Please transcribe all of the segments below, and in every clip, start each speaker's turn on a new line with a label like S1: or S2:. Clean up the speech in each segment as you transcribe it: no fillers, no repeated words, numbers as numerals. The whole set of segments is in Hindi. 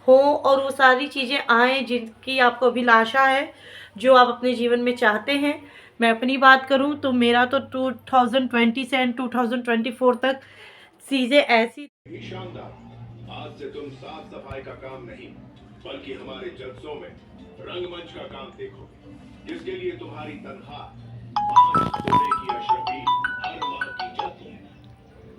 S1: हो और वो सारी चीज़ें आएँ जिनकी आपको अभिलाषा है, जो आप अपने जीवन में चाहते हैं। मैं अपनी बात करूँ तो मेरा तो 2020 से 2024 तक चीज़ें ऐसी
S2: शानदार। आज से तुम साफ सफाई का काम नहीं बल्कि हमारे जलसों में रंगमंच का काम देखोगे, जिसके लिए तुम्हारी तनख्वाह 5 सोने की अशरफी हर माह की जाती है।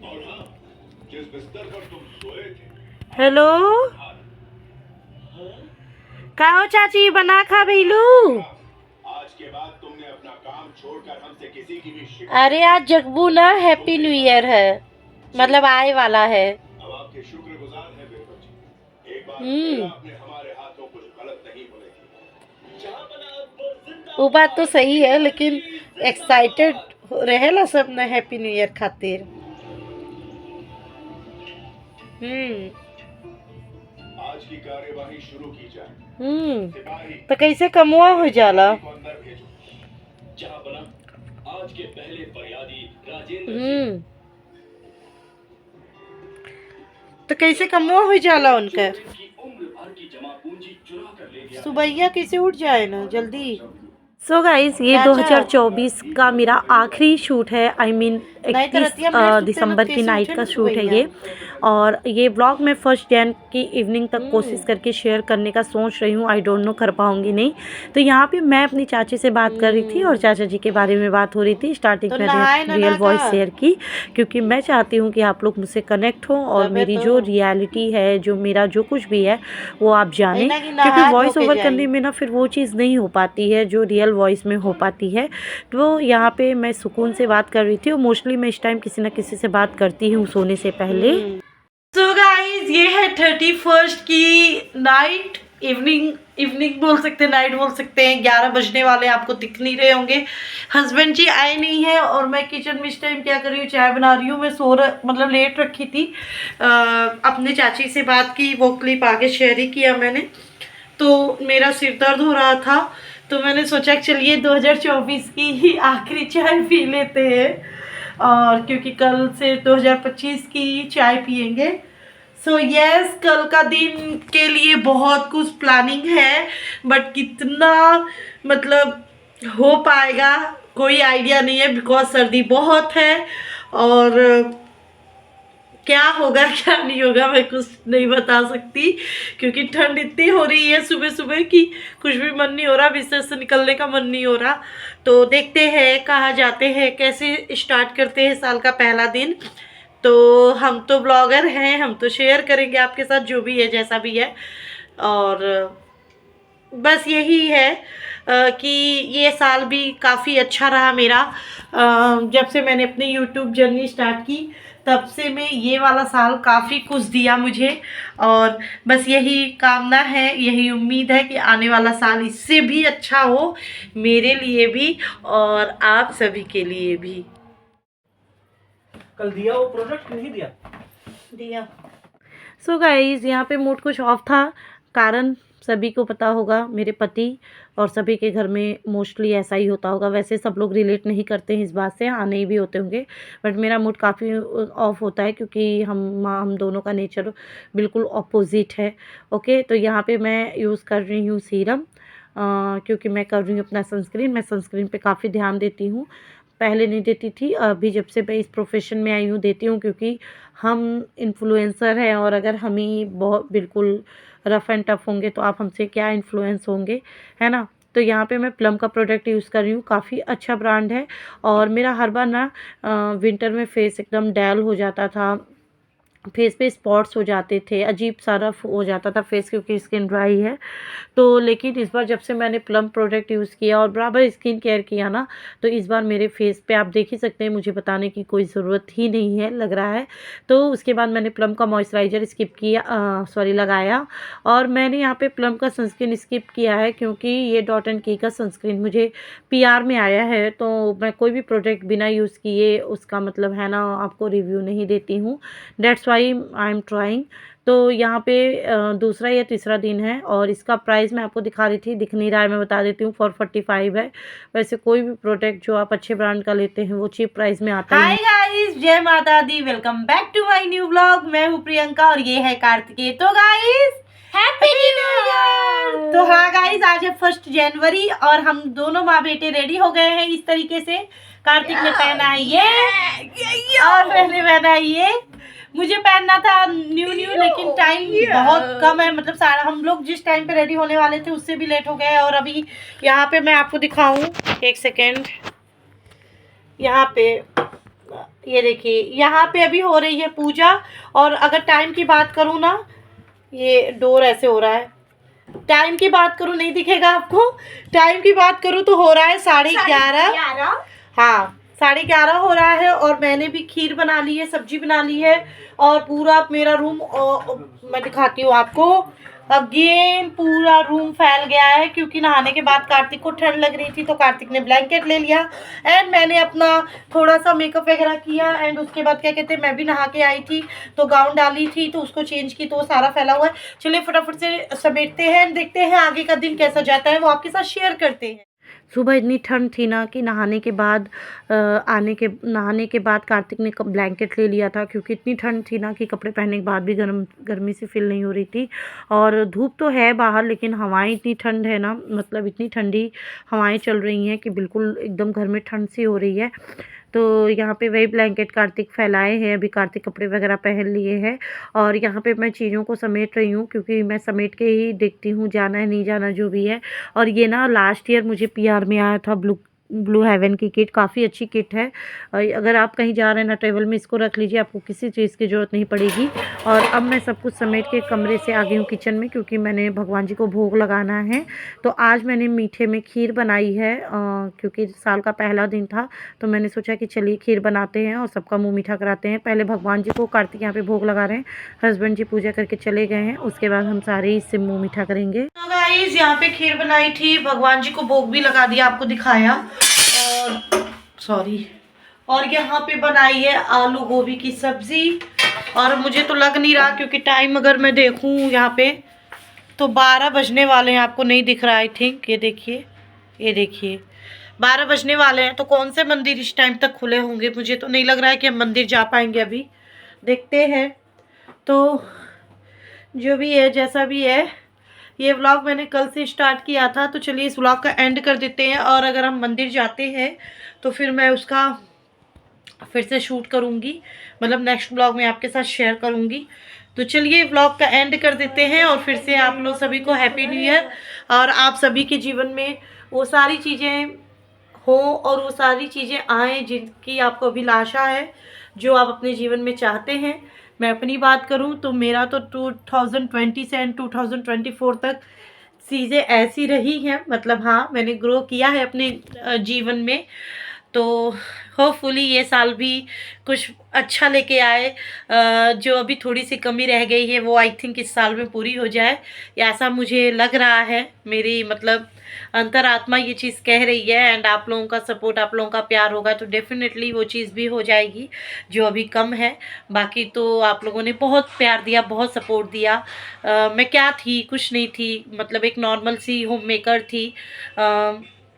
S2: और हाँ, जिस बिस्तर पर तुम सोए थे,
S1: हेलो का हो चाची बना खा भैलू।
S2: आज के बाद तुमने अपना काम छोड़कर हमसे किसी की भी शिकायत।
S1: अरे आज जगबू ना हैप्पी न्यू ईयर है, मतलब आए वाला है।
S2: अब आपके शुक्रगुजार हैं मेरे बच्चे। एक बार फिर आपने हमारे हाथों कुछ गलत नहीं बोले।
S1: वो बात तो सही है, लेकिन एक्साइटेड रहेला सब ना हैप्पी न्यू ईयर खातिर।
S2: आज की कार्यवाही शुरू की जाए। सिपाही
S1: तो कैसे कमुआ हो जाला।
S2: को अंदर भेजो। जहां बना आज के पहले फरियादी राजेंद्र
S1: तो कैसे कमुआ हो जाला उनकर।
S2: की उम्र भर की जमा पूंजी चुरा कर ले गया।
S1: सुबैया कैसे उठ जाए ना जल्दी। सो गाइस ये 2024 का मेरा आखिरी शूट है, आई मीन 31 दिसंबर की नाइट का शूट है ये। और ये ब्लॉग मैं 1 जन की इवनिंग तक कोशिश करके शेयर करने का सोच रही हूँ। आई डोंट नो कर पाऊँगी नहीं। तो यहाँ पे मैं अपनी चाची से बात कर रही थी और चाचा जी के बारे में बात हो रही थी। स्टार्टिंग तो मैंने रियल वॉइस शेयर की, क्योंकि मैं चाहती हूँ कि आप लोग मुझसे कनेक्ट हो और मेरी जो रियलिटी है, जो मेरा जो कुछ भी है वो आप जानें। क्योंकि वॉइस ओवर करने में ना फिर वो चीज़ नहीं हो पाती है जो रियल वॉइस में हो पाती है। तो यहाँ पे मैं सुकून से बात कर रही थी और मोस्टली मैं इस टाइम किसी ना किसी से बात करती हूँ सोने से पहले। सो गाइस ये है 31 की नाइट, इवनिंग बोल सकते हैं, नाइट बोल सकते हैं। 11 बजने वाले, आपको दिख नहीं रहे होंगे। हस्बैंड जी आए नहीं है और मैं किचन में इस टाइम क्या कर रही हूँ, चाय बना रही हूँ। मैं मतलब लेट रखी थी। अपने चाची से बात की, वो क्लिप आगे शेयर ही किया मैंने। तो मेरा सिर दर्द हो रहा था तो मैंने सोचा चलिए 2024 की ही आखिरी चाय पी लेते हैं, और क्योंकि कल से 2025 की चाय पियेंगे। सो यस कल का दिन के लिए बहुत कुछ प्लानिंग है, बट कितना मतलब हो पाएगा कोई आइडिया नहीं है, बिकॉज सर्दी बहुत है और क्या होगा क्या नहीं होगा मैं कुछ नहीं बता सकती, क्योंकि ठंड इतनी हो रही है सुबह सुबह कि कुछ भी मन नहीं हो रहा, बिस्तर से निकलने का मन नहीं हो रहा। तो देखते हैं कहाँ जाते हैं, कैसे स्टार्ट करते हैं साल का पहला दिन। तो हम तो ब्लॉगर हैं, हम तो शेयर करेंगे आपके साथ जो भी है जैसा भी है। और बस यही है कि ये साल भी काफ़ी अच्छा रहा मेरा। जब से मैंने अपनी यूट्यूब जर्नी स्टार्ट की तब से मैं ये वाला साल काफ़ी कुछ दिया मुझे, और बस यही कामना है, यही उम्मीद है कि आने वाला साल इससे भी अच्छा हो, मेरे लिए भी और आप सभी के लिए भी।
S3: कल दिया वो प्रोडक्ट नहीं
S1: दिया। सो गाइस यहाँ पे मूड कुछ ऑफ था, कारण सभी को पता होगा, मेरे पति और सभी के घर में मोस्टली ऐसा ही होता होगा। वैसे सब लोग रिलेट नहीं करते हैं इस बात से, हाँ नहीं भी होते होंगे, बट मेरा मूड काफ़ी ऑफ होता है क्योंकि हम दोनों का नेचर बिल्कुल अपोजिट है। ओके, तो यहाँ पे मैं यूज़ कर रही हूँ सीरम, क्योंकि मैं कर रही हूँ अपना सनस्क्रीन। मैं सनस्क्रीन पे काफ़ी ध्यान देती हूँ, पहले नहीं देती थी, अभी जब से मैं इस प्रोफेशन में आई हूँ देती हूँ, क्योंकि हम इन्फ्लुएंसर हैं और अगर हम ही बहुत बिल्कुल रफ़ एंड टफ होंगे तो आप हमसे क्या इन्फ्लुएंस होंगे, है ना। तो यहाँ पे मैं प्लम का प्रोडक्ट यूज़ कर रही हूँ, काफ़ी अच्छा ब्रांड है। और मेरा हर बार ना विंटर में फेस एकदम डैल हो जाता था, फेस पे स्पॉट्स हो जाते थे, अजीब सा रफ हो जाता था फेस, क्योंकि स्किन ड्राई है। तो लेकिन इस बार जब से मैंने प्लम प्रोडक्ट यूज़ किया और बराबर स्किन केयर किया ना, तो इस बार मेरे फेस पे आप देख ही सकते हैं, मुझे बताने की कोई ज़रूरत ही नहीं है लग रहा है। तो उसके बाद मैंने प्लम का मॉइस्चराइज़र स्किप किया, लगाया। और मैंने यहाँ पे प्लम का सनस्क्रीन स्किप किया है क्योंकि ये डॉट एंड की का सनस्क्रीन मुझे पीआर में आया है, तो मैं कोई भी प्रोडक्ट बिना यूज़ किए उसका मतलब है ना आपको रिव्यू नहीं देती हूँ। That's why I am trying. तो यहाँ पे दूसरा या तीसरा दिन है और इसका प्राइस मैं आपको दिखा रही थी, दिख नहीं रहा है, मैं बता देती हूँ, 445 है। वैसे कोई भी प्रोडक्ट जो आप अच्छे ब्रांड का लेते हैं वो चीप प्राइस में आता है। हाय गाइस, जय माता दी, welcome back to my new blog. मैं हूँ प्रियंका और ये है कार्तिकेय। तो गाइस हैप्पी न्यू ईयर। तो हाँ गाइस, आज है 1 जनवरी और हम दोनों माँ बेटे रेडी हो गए हैं इस तरीके से। कार्तिक ने पहना है ये और मैंने पहना है ये। मुझे पहनना था न्यू लेकिन टाइम बहुत कम है, मतलब सारा हम लोग जिस टाइम पे रेडी होने वाले थे उससे भी लेट हो गए। और अभी यहाँ पे मैं आपको दिखाऊं, एक सेकेंड, यहाँ पे ये देखिए, यहाँ पे अभी हो रही है पूजा। और अगर टाइम की बात करूँ ना, ये डोर ऐसे हो रहा है, टाइम की बात करूँ नहीं दिखेगा आपको, टाइम की बात करूँ तो हो रहा है 11:30। हाँ 11:30 हो रहा है। और मैंने भी खीर बना ली है, सब्जी बना ली है और पूरा मेरा रूम मैं दिखाती हूँ आपको। अगेन पूरा रूम फैल गया है क्योंकि नहाने के बाद कार्तिक को ठंड लग रही थी तो कार्तिक ने ब्लैंकेट ले लिया एंड मैंने अपना थोड़ा सा मेकअप वगैरह किया। एंड उसके बाद क्या कहते हैं, मैं भी नहा के आई थी तो गाउन डाली थी तो उसको चेंज की तो वो सारा फैला हुआ है। चलिए फटाफट से समेटते हैं एंड देखते हैं आगे का दिन कैसा जाता है, वो आपके साथ शेयर करते हैं। सुबह इतनी ठंड थी ना कि नहाने के बाद कार्तिक ने ब्लैंकेट ले लिया था क्योंकि इतनी ठंड थी ना कि कपड़े पहनने के बाद भी गर्मी से फील नहीं हो रही थी। और धूप तो है बाहर लेकिन हवाएं इतनी ठंड है ना, मतलब इतनी ठंडी हवाएं चल रही हैं कि बिल्कुल एकदम घर में ठंड सी हो रही है। तो यहाँ पे वही ब्लैंकेट कार्तिक फैलाए हैं, अभी कार्तिक कपड़े वगैरह पहन लिए हैं और यहाँ पे मैं चीज़ों को समेट रही हूँ क्योंकि मैं समेट के ही देखती हूँ जाना है नहीं जाना जो भी है। और ये ना लास्ट ईयर मुझे पीआर में आया था ब्लू हेवन की किट, काफ़ी अच्छी किट है। अगर आप कहीं जा रहे हैं ना ट्रेवल में, इसको रख लीजिए, आपको किसी चीज़ की ज़रूरत नहीं पड़ेगी। और अब मैं सब कुछ समेट के कमरे से आ गई हूँ किचन में क्योंकि मैंने भगवान जी को भोग लगाना है। तो आज मैंने मीठे में खीर बनाई है क्योंकि साल का पहला दिन था तो मैंने सोचा कि चलिए खीर बनाते हैं और सबका मुँह मीठा कराते हैं। पहले भगवान जी को कार्तिक यहाँ पे भोग लगा रहे हैं, हस्बैंड जी पूजा करके चले गए हैं, उसके बाद हम सारे इससे मुँह मीठा करेंगे। तो गाइस यहाँ पे खीर बनाई थी, भगवान जी को भोग भी लगा दिया, आपको दिखाया। और सॉरी, और यहाँ पे बनाई है आलू गोभी की सब्जी। और मुझे तो लग नहीं रहा क्योंकि टाइम अगर मैं देखूँ यहाँ पे तो 12 बजने वाले हैं, आपको नहीं दिख रहा आई थिंक, ये देखिए 12 बजने वाले हैं। तो कौन से मंदिर इस टाइम तक खुले होंगे, मुझे तो नहीं लग रहा है कि हम मंदिर जा पाएंगे, अभी देखते हैं। तो जो भी है जैसा भी है, ये व्लॉग मैंने कल से स्टार्ट किया था तो चलिए इस व्लॉग का एंड कर देते हैं। और अगर हम मंदिर जाते हैं तो फिर मैं उसका फिर से शूट करूँगी, मतलब नेक्स्ट व्लॉग में आपके साथ शेयर करूँगी। तो चलिए व्लॉग का एंड कर देते हैं और फिर से आप लोग सभी को हैप्पी न्यू ईयर। और आप सभी के जीवन में वो सारी चीज़ें हो और वो सारी चीज़ें आएँ जिनकी आपको अभिलाषा है, जो आप अपने जीवन में चाहते हैं। मैं अपनी बात करूं तो मेरा तो 2020 से 2024 तक चीज़ें ऐसी रही हैं, मतलब हाँ मैंने ग्रो किया है अपने जीवन में। तो होपफुली ये साल भी कुछ अच्छा लेके आए, जो अभी थोड़ी सी कमी रह गई है वो आई थिंक इस साल में पूरी हो जाए, ऐसा मुझे लग रहा है। मेरी मतलब अंतरात्मा ये चीज़ कह रही है एंड आप लोगों का सपोर्ट, आप लोगों का प्यार होगा तो डेफिनेटली वो चीज़ भी हो जाएगी जो अभी कम है। बाकी तो आप लोगों ने बहुत प्यार दिया, बहुत सपोर्ट दिया। मैं क्या थी, कुछ नहीं थी, मतलब एक नॉर्मल सी होम मेकर थी,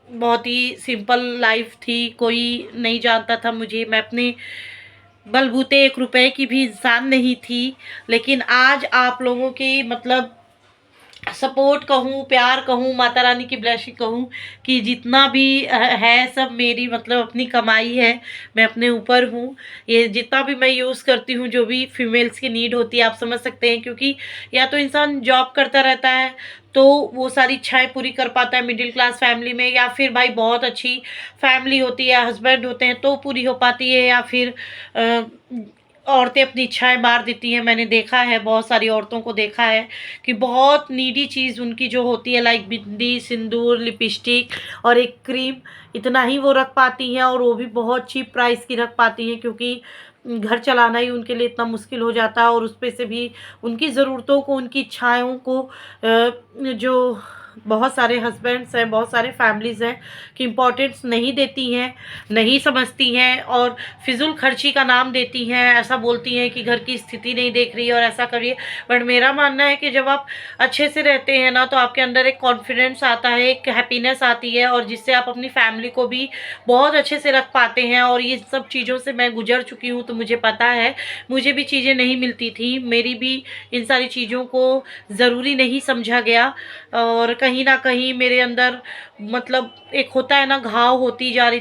S1: बहुत ही सिंपल लाइफ थी, कोई नहीं जानता था मुझे, मैं अपने बलबूते 1 रुपए की भी इंसान नहीं थी। लेकिन आज आप लोगों की मतलब सपोर्ट कहूँ, प्यार कहूँ, माता रानी की ब्लेसिंग कहूँ कि जितना भी है सब मेरी मतलब अपनी कमाई है, मैं अपने ऊपर हूँ। ये जितना भी मैं यूज़ करती हूँ, जो भी फीमेल्स की नीड होती है आप समझ सकते हैं, क्योंकि या तो इंसान जॉब करता रहता है तो वो सारी इच्छाएं पूरी कर पाता है मिडिल क्लास फैमिली में, या फिर भाई बहुत अच्छी फैमिली होती है, हस्बैंड होते हैं तो पूरी हो पाती है, या फिर औरतें अपनी इच्छाएं मार देती हैं। मैंने देखा है, बहुत सारी औरतों को देखा है कि बहुत नीडी चीज़ उनकी जो होती है लाइक बिंदी, सिंदूर, लिपस्टिक और एक क्रीम, इतना ही वो रख पाती हैं और वो भी बहुत चीप प्राइस की रख पाती हैं क्योंकि घर चलाना ही उनके लिए इतना मुश्किल हो जाता है। और उस पे से भी उनकी ज़रूरतों को, उनकी इच्छाओं को जो बहुत सारे हस्बैंड्स हैं, बहुत सारे फैमिलीज़ हैं कि इम्पोर्टेंस नहीं देती हैं, नहीं समझती हैं और फिजूल खर्ची का नाम देती हैं, ऐसा बोलती हैं कि घर की स्थिति नहीं देख रही है और ऐसा करिए। बट मेरा मानना है कि जब आप अच्छे से रहते हैं ना, तो आपके अंदर एक कॉन्फिडेंस आता है, एक हैप्पीनेस आती है और जिससे आप अपनी फैमिली को भी बहुत अच्छे से रख पाते हैं। और ये सब चीज़ों से मैं गुजर चुकी हूँ, तो मुझे पता है, मुझे भी चीज़ें नहीं मिलती थी, मेरी भी इन सारी चीज़ों को ज़रूरी नहीं समझा गया और कहीं ना कहीं मेरे अंदर मतलब एक होता है ना, घाव होती जा रही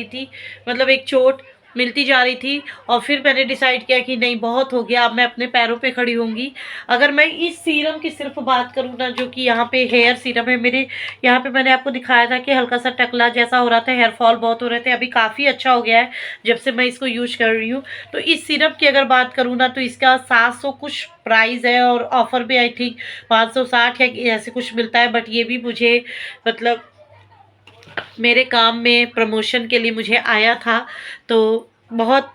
S1: थी, मतलब एक चोट मिलती जा रही थी। और फिर मैंने डिसाइड किया कि नहीं, बहुत हो गया, अब मैं अपने पैरों पे खड़ी होंगी। अगर मैं इस सीरम की सिर्फ बात करूँ ना, जो कि यहाँ पे हेयर सीरम है मेरे, यहाँ पे मैंने आपको दिखाया था कि हल्का सा टकला जैसा हो रहा था, हेयर फॉल बहुत हो रहे थे, अभी काफ़ी अच्छा हो गया है जब से मैं इसको यूज कर रही हूँ। तो इस सिरप की अगर बात करूँ ना, तो इसका 700 कुछ प्राइस है और ऑफर भी आई थिंक 560 या ऐसे कुछ मिलता है। बट ये भी मुझे मतलब मेरे काम में प्रमोशन के लिए मुझे आया था, तो बहुत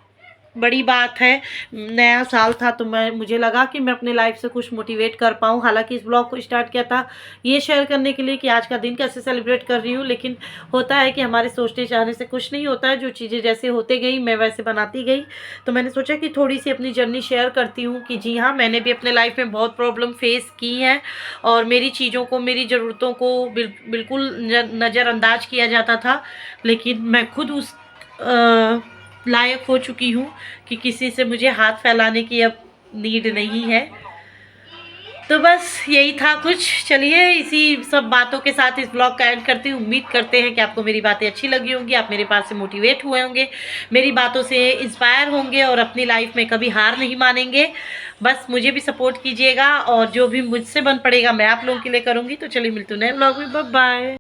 S1: बड़ी बात है। नया साल था तो मुझे लगा कि मैं अपने लाइफ से कुछ मोटिवेट कर पाऊँ। हालांकि इस ब्लॉग को स्टार्ट किया था ये शेयर करने के लिए कि आज का दिन कैसे सेलिब्रेट कर रही हूँ, लेकिन होता है कि हमारे सोचने चाहने से कुछ नहीं होता है, जो चीज़ें जैसे होते गई मैं वैसे बनाती गई। तो मैंने सोचा कि थोड़ी सी अपनी जर्नी शेयर करती हूँ कि जी हाँ, मैंने भी अपने लाइफ में बहुत प्रॉब्लम फेस की है और मेरी चीज़ों को, मेरी ज़रूरतों को बिल्कुल नज़रअंदाज किया जाता था, लेकिन मैं खुद उस लायक हो चुकी हूँ कि किसी से मुझे हाथ फैलाने की अब नीड नहीं है। तो बस यही था कुछ। चलिए इसी सब बातों के साथ इस ब्लॉग का एंड करती हूँ। उम्मीद करते हैं कि आपको मेरी बातें अच्छी लगी होंगी, आप मेरे पास से मोटिवेट हुए होंगे, मेरी बातों से इंस्पायर होंगे और अपनी लाइफ में कभी हार नहीं मानेंगे। बस मुझे भी सपोर्ट कीजिएगा और जो भी मुझसे बन पड़ेगा मैं आप लोगों के लिए करूँगी। तो चलिए मिलते हैं नए ब्लॉग में, बाय बाय।